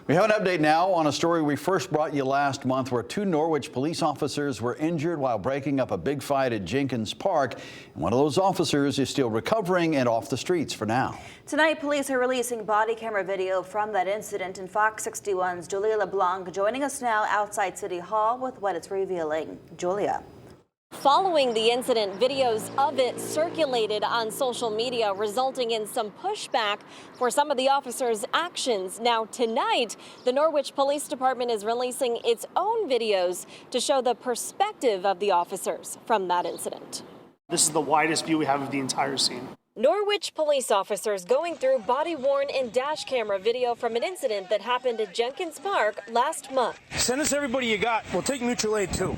We have an update now on a story we first brought you last month where two Norwich police officers were injured while breaking up a big fight at Jenkins Park. And one of those officers is still recovering and off the streets for now. Tonight, police are releasing body camera video from that incident, and Fox 61's Julia LeBlanc joining us now outside City Hall with what it's revealing. Julia. Following the incident, videos of it circulated on social media, resulting in some pushback for some of the officers' actions. Now, tonight, the Norwich Police Department is releasing its own videos to show the perspective of the officers from that incident. This is the widest view we have of the entire scene. Norwich police officers going through body-worn and dash camera video from an incident that happened at Jenkins Park last month. Send us everybody you got. We'll take mutual aid, too.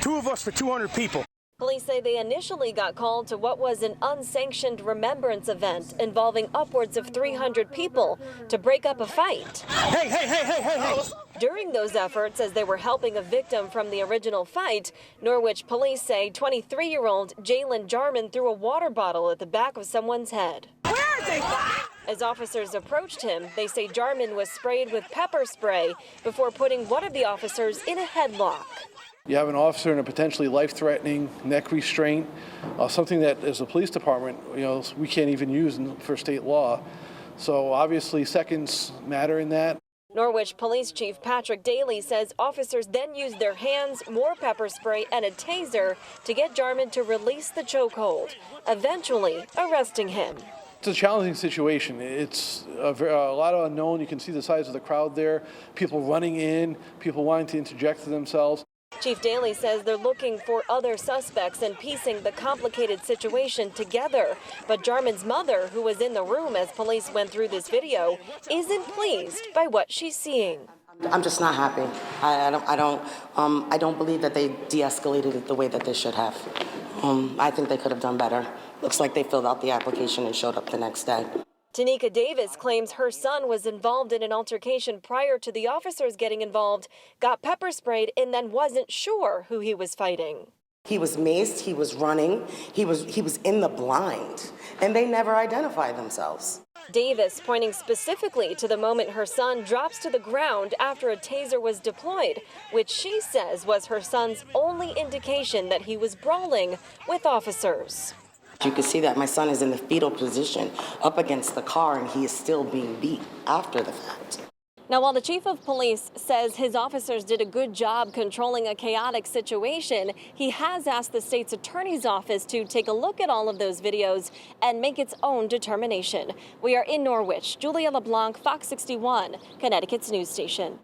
2 of us for 200 people. Police say they initially got called to what was an unsanctioned remembrance event involving upwards of 300 people to break up a fight. Hey. During those efforts, as they were helping a victim from the original fight, Norwich police say 23-year-old Jalen Jarman threw a water bottle at the back of someone's head. Where are they? As officers approached him, they say Jarman was sprayed with pepper spray before putting one of the officers in a headlock. You have an officer in a potentially life-threatening neck restraint, something that as a police department, we can't even use for state law. So obviously seconds matter in that. Norwich Police Chief Patrick Daly says officers then used their hands, more pepper spray, and a taser to get Jarman to release the chokehold, eventually arresting him. It's a challenging situation. It's a lot of unknown. You can see the size of the crowd there, people running in, people wanting to interject themselves. Chief Daly says they're looking for other suspects and piecing the complicated situation together. But Jarman's mother, who was in the room as police went through this video, isn't pleased by what she's seeing. I'm just not happy. I don't believe that they de-escalated it the way that they should have. I think they could have done better. Looks like they filled out the application and showed up the next day. Tanika Davis claims her son was involved in an altercation prior to the officers getting involved, got pepper sprayed, and then wasn't sure who he was fighting. He was maced, he was running, he was in the blind, and they never identified themselves. Davis pointing specifically to the moment her son drops to the ground after a taser was deployed, which she says was her son's only indication that he was brawling with officers. You can see that my son is in the fetal position up against the car, and he is still being beat after the fact. Now, while the chief of police says his officers did a good job controlling a chaotic situation, he has asked the state's attorney's office to take a look at all of those videos and make its own determination. We are in Norwich. Julia LeBlanc, Fox 61, Connecticut's news station.